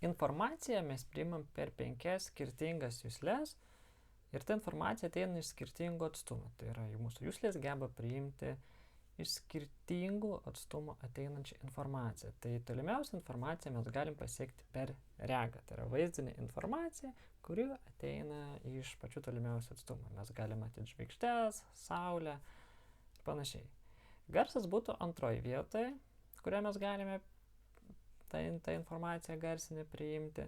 informaciją mes priimam per 5 skirtingas juslės ir ta informacija ateina iš skirtingų atstumų. Tai yra, mūsų juslės geba priimti iš skirtingų atstumų ateinančią informaciją. Tai tolimiausią informaciją mes galim pasiekti per regą. Tai yra vaizdinė informacija, kuri ateina iš pačių tolimiausių atstumų. Mes galim matyti žvaigždės, saulę ir panašiai. Garsas būtų antroji vietoje, kurią mes galime tą informaciją garsinę priimti.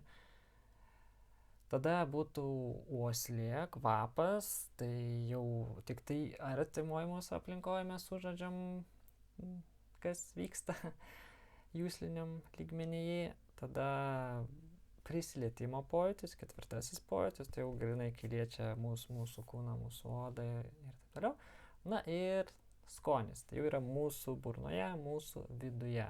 Tada būtų uoslė, kvapas, tai jau tik tai artimoje mūsų aplinkoje mes sužadžiam, kas vyksta jusliniam lygmenyje. Tada prisilietimo pojūtis, 4. pojūtis, tai jau grinai kai liečia mūsų kūną, mūsų odą ir taip toliau. Na ir skonis, tai jau yra mūsų burnoje, mūsų viduje.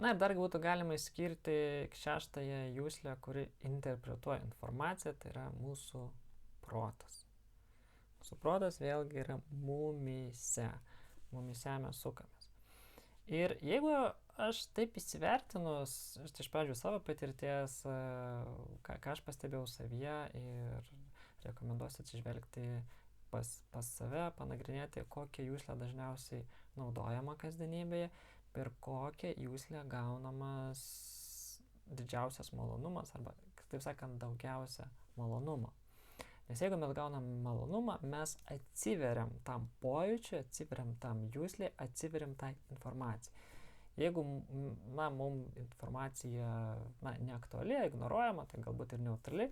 Na ir dar būtų galima išskirti 6. juslę, kuri interpretuoja informaciją, tai yra mūsų protas. Mūsų protas vėlgi yra mumyse. Mumyse mes sukamės. Ir jeigu aš taip įsivertinus, iš pradžių savo patirties, ką aš pastebėjau savyje ir rekomenduosiu atsižvelgti pas save, panagrinėti, kokią juslę dažniausiai naudojama kasdienybėje, per kokią juslę gaunamas didžiausias malonumas arba, taip sakant, daugiausia malonumo. Nes jeigu mes gaunam malonumą, mes atsiveriam tam pojūčiui, atsiveriam tam juslį, atsiveriam tai informacijai. Jeigu mums informacija neaktuali, ignoruojama, tai galbūt ir neutrali,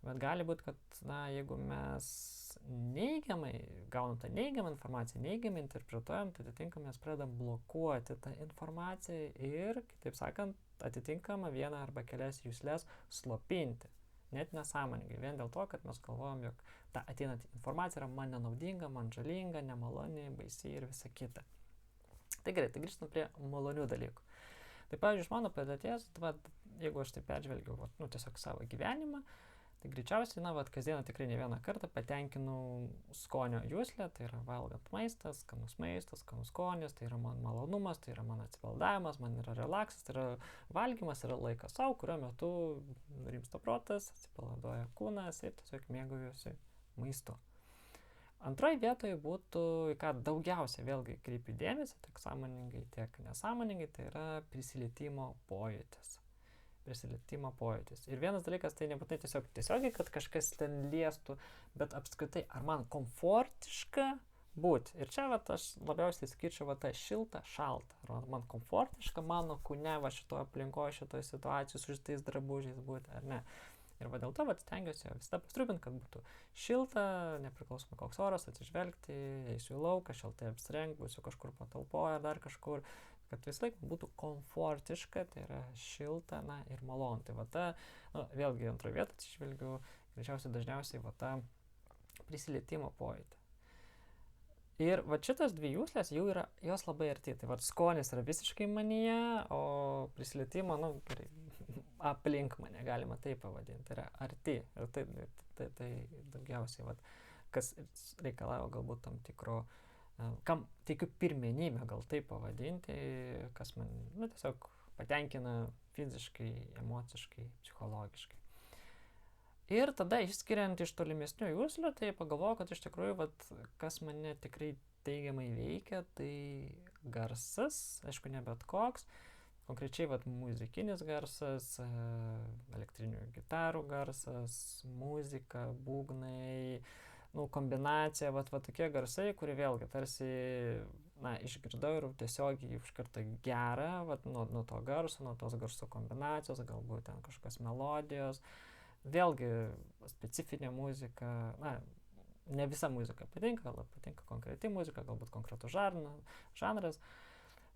bet gali būti, kad jeigu mes neigiamai gaunam tą neigiamą informaciją, neigiamai interpretuojam, tai atitinkamai mes pradedam blokuoti tą informaciją ir, kitaip sakant, atitinkamą vieną arba kelias juslės slopinti. Net nesąmoningai, vien dėl to, kad mes galvojam, jog ta ateinanti informacija yra man nenaudinga, man žalinga, nemaloni, baisi ir visa kita. Tai gerai, tai grįžtam prie malonių dalykų. Tai pavyzdžiui, iš mano patirties, jeigu aš taip peržvelgiau tiesiog savo gyvenimą, tai greičiausiai, kasdieną tikrai ne vieną kartą patenkinu skonio juslę, tai yra valgant maistas, skanus skonis, tai yra man malonumas, tai yra man atsipalaidavimas, man yra relaksas, tai yra valgymas, yra laikas savo, kurio metu rimsta protas, atsipalaiduoja kūnas ir tiesiog mėgaujuosi maistu. Antroji vietoje būtų, į ką daugiausiai vėlgi kreipiu dėmesį, tiek sąmoningai, tiek nesąmoningai, tai yra prisilietimo pojūtis. Ir vienas dalykas, tai nebūtinai tiesiogiai, kad kažkas ten liestų, bet apskritai, ar man komfortiška būti. Ir čia aš labiausiai skirčiau tą šiltą, šaltą. Ar man komfortiška mano kūne, šitoje aplinkoje, šitoje situacijoje, su šitais drabužiais būti, ar ne. Ir dėl to stengiuosi visada pasirūpinti, kad būtų šilta, nepriklausomai koks oras, atsižvelgti, eisiu į lauką, šiltai apsirengti, būsiu kažkur patalpoje ar dar kažkur, kad vis laik būtų komfortiška, tai yra šilta, ir malonu. Tai vėlgi antroje vietoje atsižvelgiu, greičiausiai dažniausiai tą prisilietimo pojūtį. Ir šitas dvi juslės jau yra, jos labai arti. Tai skonis yra visiškai manyje, o prisilietimo, aplink mane, galima taip pavadinti, tai yra arti. Ir tai daugiausiai, kas reikalavo galbūt tam tikro, kam teikiu pirmenybę, gal taip pavadinti, kas man tiesiog patenkina fiziškai, emociškai, psichologiškai. Ir tada išskiriant iš tolimesnių juslių, tai pagalvojau, kad iš tikrųjų, kas mane tikrai teigiamai veikia, tai garsas, aišku, ne bet koks, konkrečiai muzikinis garsas, elektrinių gitarų garsas, muzika, būgnai, kombinacija, tokie garsai, kurie vėlgi tarsi, išgirdau ir tiesiog iš karto gera, nuo to garso, nuo tos garso kombinacijos, galbūt ten kažkokios melodijos. Vėlgi specifinė muzika, ne visa muzika patinka, patinka konkreti muzika, galbūt konkretus žanras,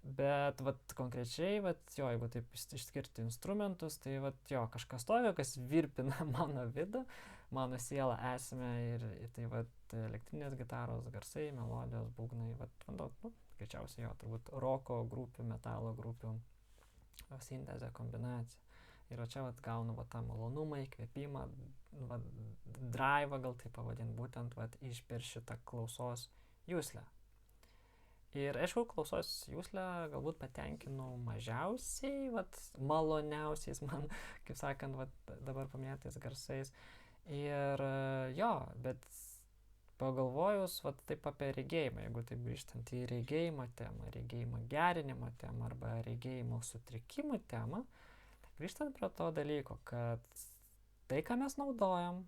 bet konkrečiai, jeigu taip išskirti instrumentus, tai kažkas tokio, kas virpina mano vidų, mano sielą esmę ir tai elektrinės gitaros garsai, melodijos, būgnai, greičiausiai turbūt roko grupių, metalo grupių sintezė, kombinacija. Ir čia gaunu tą malonumą, įkvėpimą, drive'ą gal taip pavadinti, būtent per šitą klausos juslę. Ir aišku, klausos jūslę galbūt patenkinu mažiausiai, maloniausiais man, kaip sakant, dabar paminėtais garsais. Ir jo, bet pagalvojus taip apie regėjimą, jeigu taip grįžtant į regėjimo temą, regėjimo gerinimo temą arba regėjimo sutrikimų temą, grįžtant prie to dalyko, kad tai, ką mes naudojam,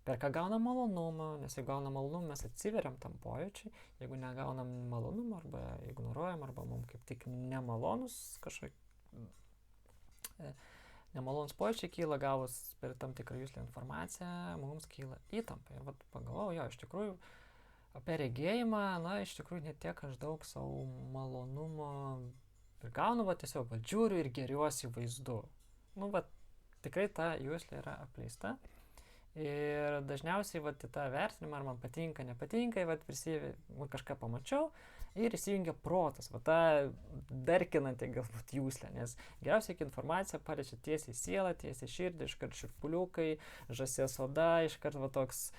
per ką gaunam malonumą, nes jeigu gaunam malonumą, mes atsiveriam tam pojūčiui, jeigu negaunam malonumą arba ignoruojam, arba mums kaip tik nemalonus nemalonus pojūčiai kyla gavus per tam tikrą juslę informaciją, mums kyla įtampa. Ir pagalvojau, jo, iš tikrųjų, apie regėjimą, iš tikrųjų ne tiek aš daug savo malonumo ir gaunu, tiesiog žiūriu ir geriuosi vaizdu. Tikrai ta juslė yra apleista. Ir dažniausiai į tą vertinimą, ar man patinka, nepatinka, kažką pamačiau ir įsijungia protas, ta darkinanti galbūt jūslė, nes geriausiai informacija paliečia tiesiai sielą, tiesiai širdį, iškart šiurpuliukai, žąsies oda, iškart toks,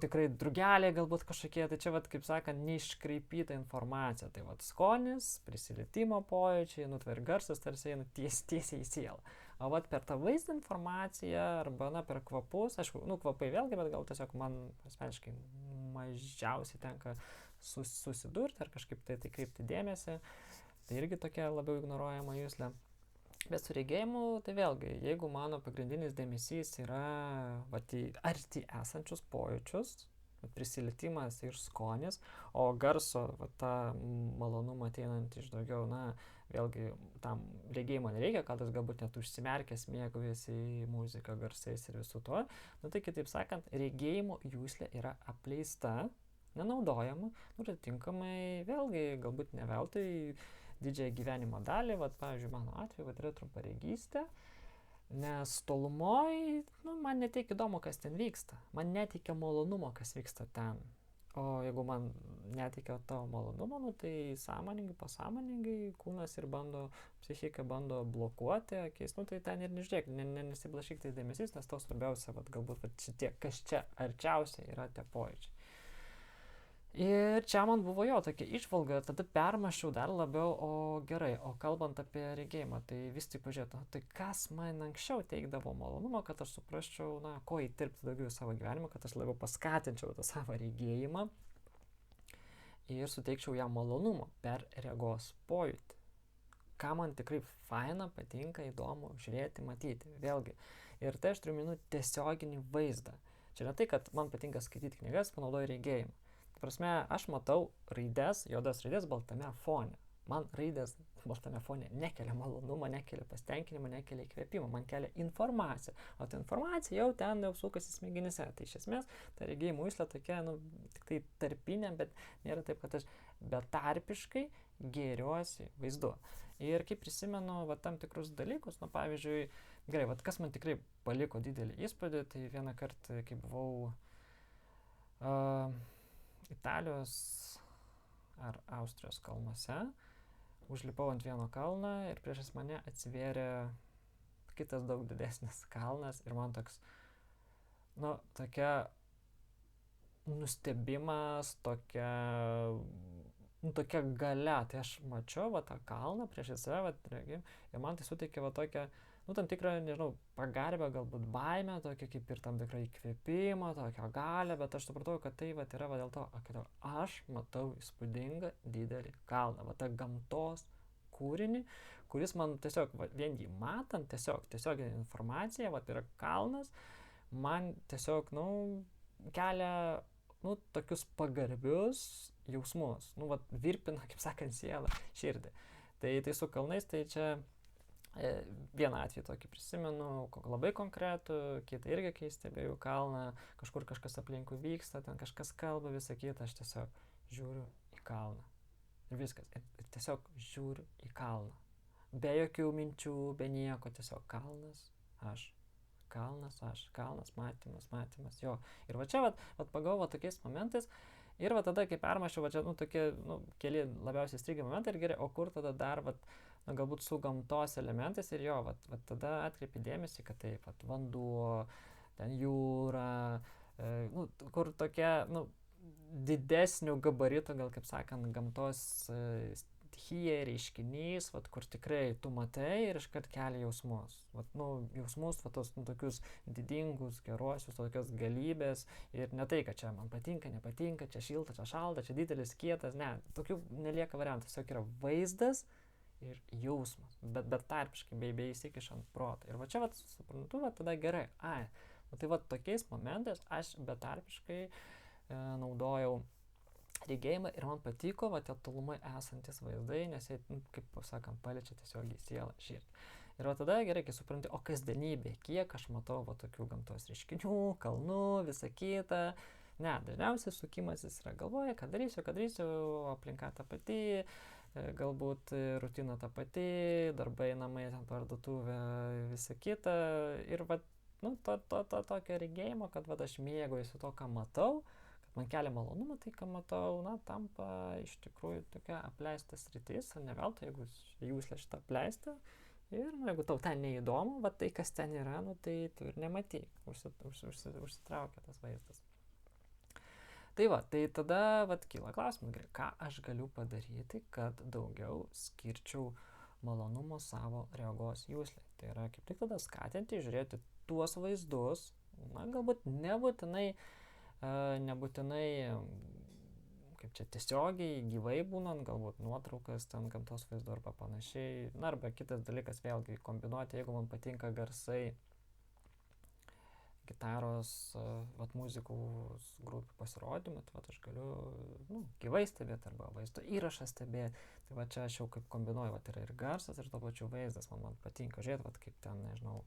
tikrai drugeliai galbūt kažkokie, tai čia, kaip sakant, neiškreipyta informacija, tai skonis, prisilietimo pojūčiai, ir garsas tarsi eina tiesiai į sielą. O per tą vaizdą informaciją arba per kvapus, aišku, kvapai vėlgi, bet gal tiesiog man asmeniškai mažiausiai tenka susidurti ar kažkaip tai kreipti dėmesį, tai irgi tokia labiau ignoruojama juslė. Bet su regėjimu, tai vėlgi, jeigu mano pagrindinis dėmesys yra į arti esančius pojūčius, prisilietimas ir skonis, o garso tą malonumą ateinant iš daugiau, vėlgi tam regėjimo nereikia, kad aš galbūt net užsimerkęs mėgaujasi į muziką, garsais ir visų to. Tai kitaip sakant, regėjimo juslė yra apleista, nenaudojama, ir atitinkamai vėlgi galbūt ne veltui didžiąją gyvenimo dalį, pavyzdžiui, mano atveju, yra trumparegystė, nes tolumoj, man netiek įdomu, kas ten vyksta, man neteikia malonumo, kas vyksta ten. O jeigu man neteikia to malonumo, tai sąmoningai, pasąmoningai kūnas ir psichika bando blokuoti akis, tai ten ir nežiūrėk, nesiblašyk tai dėmesys, nes tau svarbiausia, galbūt šitie, kas čia arčiausiai yra tie pojūčiai. Ir čia man buvo jo tokia išvalga, tada permąsčiau dar labiau, o gerai, o kalbant apie regėjimą, tai vis tik pažiūrėtų, tai kas man anksčiau teikdavo malonumą, kad aš suprasčiau, ko įtirpti daugiau į savo gyvenimą, kad aš labiau paskatinčiau tą savo regėjimą ir suteikčiau jam malonumą per regos pojūtį. Ką man tikrai faina, patinka, įdomu žiūrėti, matyti, vėlgi. Ir tai aš turiu minų tiesioginį vaizdą. Čia ne tai, kad man patinka skaityti knygas, panaudoju regėjimą. Prasme, aš matau raides, juodas raidės baltame fone. Man raidės baltame fone nekelia malonumą, nekelia pasitenkinimą, nekelia įkvėpimą, man kelia informaciją. O ta informacija jau ten sukasi smegenyse. Tai iš esmės, ta regėjimo juslė tokia, tik tai tarpinė, bet nėra taip, kad aš betarpiškai gėriuosi vaizdu. Ir kaip prisimenu tam tikrus dalykus, pavyzdžiui, gerai, kas man tikrai paliko didelį įspūdį, tai vieną kartą, kai buvau Italijos ar Austrijos kalnuose, užlipau ant vieno kalno ir priešais mane atsivėrė kitas daug didesnis kalnas ir man toks, tokia nustebimas, tokia galia. Tai aš mačiau tą kalną priešais save, ir man tai suteikė tokią, tam tikrą, nežinau, pagarbę, galbūt baimę, tokia kaip ir tam tikrą įkvėpimą, tokią galią, bet aš supratau, kad tai yra dėl to, kad aš matau įspūdingą didelį kalną, tą gamtos kūrinį, kuris man tiesiog, vien jį matant, tiesiog informacija, yra kalnas, man tiesiog, kelia, tokius pagarbius jausmus, virpina, kaip sakant, sielą, širdį. Tai su kalnais, tai čia vieną atvejį tokį prisimenu, labai konkretų, kitą irgi, kai stebėjau kalną, kažkur kažkas aplinkui vyksta, ten kažkas kalba, visą kitą, aš tiesiog žiūriu į kalną. Ir viskas. Ir tiesiog žiūriu į kalną. Be jokių minčių, be nieko, tiesiog kalnas, matymas, jo. Ir čia, pagalvoju tokiais momentais, ir tada, kai permąsčiau, čia, tokie, keli labiausiai įstrigę momentai, ir gerai, o kur tada dar, galbūt su gamtos elementais, ir jo, tada atkreipi dėmesį, kad taip, vanduo, ten jūra, kur tokia, didesnių gabaritų, gal kaip sakant, gamtos stichija, reiškinys, vat, kur tikrai tu matai ir iškart kelia jausmus. Vat, jausmus, vat, tos tokius didingus, geruosius, tokios galybės. Ir ne tai, kad čia man patinka, nepatinka, čia šilta, čia šalta, čia didelis, kietas, ne. Tokių nelieka variantų, tiesiog yra vaizdas ir jausmas, bet betarpiškai, bei įsikišant protą. Ir va čia, vat, suprantu, va tada gerai. Tai va tokiais momentais aš betarpiškai naudojau regėjimą ir man patiko va tie tolumai esantis vaizdai, nes jie, kaip sakant, paliečia tiesiog į sielą, širdį. Ir va tada gerai, kai supranti, o kasdienybė, kiek aš matau va tokių gamtos reiškinių, kalnų, visą kitą. Ne, dažniausiai sukimasis yra galvoje, ką darysiu, aplinka ta pati, galbūt rutina ta pati, darbai, namai, parduotuvė, visa kita. Ir va, to tokio regėjimo, kad va aš mėgaujuosi to, ką matau, man kelia malonumą tai, ką matau, tampa iš tikrųjų tokia apleista sritis, ne veltui, jeigu jūslė šitą apleista. Ir jeigu tau ten neįdomu, va tai, kas ten yra, tai tu ir nematyk, užsitraukia tas vaizdas. Tai va, tai tada kyla klausimas, ką aš galiu padaryti, kad daugiau skirčiau malonumo savo regos jūslė. Tai yra kaip tik tada skatinti, žiūrėti tuos vaizdus, galbūt nebūtinai kaip čia tiesiogiai, gyvai būnant, galbūt nuotraukas, ten gamtos vaizdu arba panašiai. Arba kitas dalykas vėlgi kombinuoti, jeigu man patinka garsai, gitaros, muzikos grupių pasirodymą, tai aš galiu gyvai stebėti arba vaizdo įrašą stebėti. Tai va čia aš jau kaip kombinuoju, yra ir garsas, ir to pačiu vaizdas, man patinka žiūrėti, kaip ten, nežinau,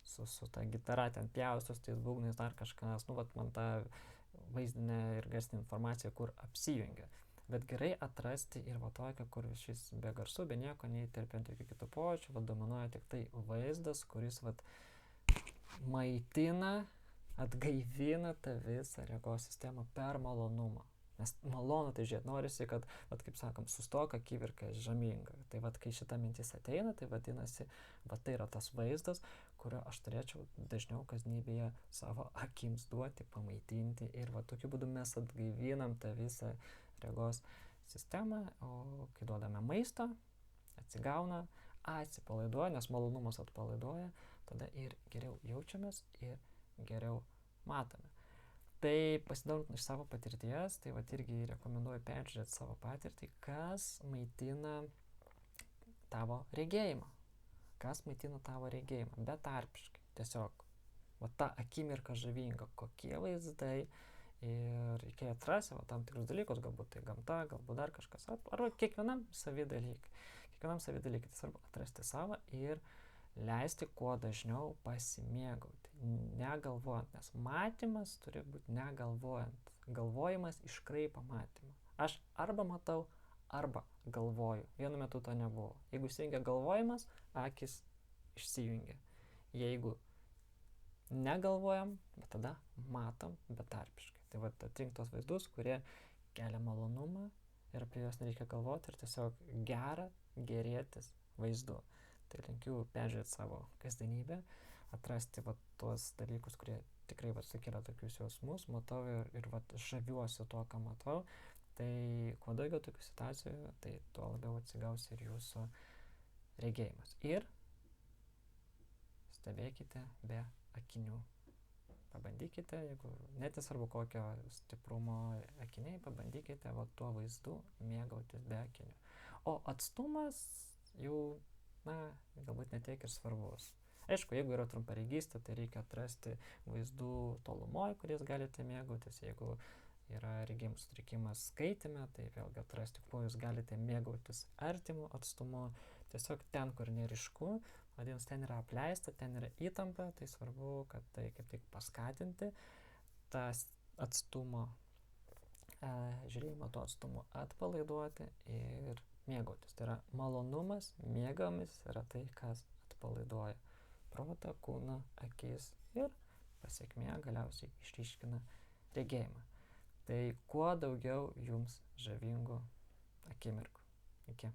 su ta gitara ten pjaustos, tais būgnais dar kažkas, man ta vaizdinė ir garsinė informacija, kur apsijungia. Bet gerai atrasti ir va tokią, kur šis be garsų, be nieko, neįterpiant jokių kitų pojūčių, dominuoja tik tai vaizdas, kuris maitina, atgaivina tą visą regos sistemą per malonumą. Nes malonu tai žiūrėti, norisi, kad, kaip sakom, sustok akimirka žaminga. Tai kai šita mintis ateina, tai vadinasi, tai yra tas vaizdas, kurio aš turėčiau dažniau kasdienybėje savo akims duoti, pamaitinti. Ir tokiu būdu mes atgaivinam tą visą regos sistemą, o kai duodame maisto, atsigauna, atsipalaiduoja, nes malonumas atpalaiduoja, tada ir geriau jaučiamės ir geriau matome. Tai pasidalint iš savo patirties, tai irgi rekomenduoju peržiūrėti savo patirtį, kas maitina tavo regėjimą. Kas maitina tavo regėjimą, betarpiškai. Tiesiog, ta akimirka žavinga, kokie vaizdai. Ir reikia atrasti tam tikrus dalykus, galbūt tai gamta, galbūt dar kažkas. Arba kiekvienam savi dalykai. Tai svarbu atrasti savo ir leisti kuo dažniau pasimėgauti, negalvojant, nes matymas turi būti negalvojant. Galvojimas iškraipo matymą. Aš arba matau, arba galvoju. Vienu metu to nebuvo. Jeigu įsijungia galvojimas, akis išsijungia. Jeigu negalvojam, bet tada matom betarpiškai. Tai atrink tos vaizdus, kurie kelia malonumą ir apie juos nereikia galvoti ir tiesiog gerėtis vaizdu. Tai linkiu peržiūrėti savo kasdienybę, atrasti tuos dalykus, kurie tikrai sukelia tokius jausmus, matau ir žaviuosi tuo, ką matau. Tai kuo daugiau tokių situacijų, tai tuo labiau atsigaus ir jūsų regėjimas. Ir stebėkite be akinių. Pabandykite, jeigu net nesvarbu kokio stiprumo akiniai, pabandykite tuo vaizdu mėgautis be akinių. O atstumas jau galbūt netiek ir svarbus. Aišku, jeigu yra trumparegystė, tai reikia atrasti vaizdų tolumoje, kuriais galite mėgautis. Jeigu yra regėjimo sutrikimas skaitime, tai vėlgi atrasti, kuo jūs galite mėgautis artimu atstumu. Tiesiog ten, kur neryšku, vadinasi, ten yra apleista, ten yra įtampa, tai svarbu, kad tai kaip tik paskatinti tas atstumo, žiūrėjimo to atstumo atpalaiduoti ir mėgautis. Tai yra malonumas, mėgavimas yra tai, kas atpalaiduoja protą, kūną, akis ir pasekmė galiausiai išryškina regėjimą. Tai kuo daugiau jums žavingų akimirkų. Iki.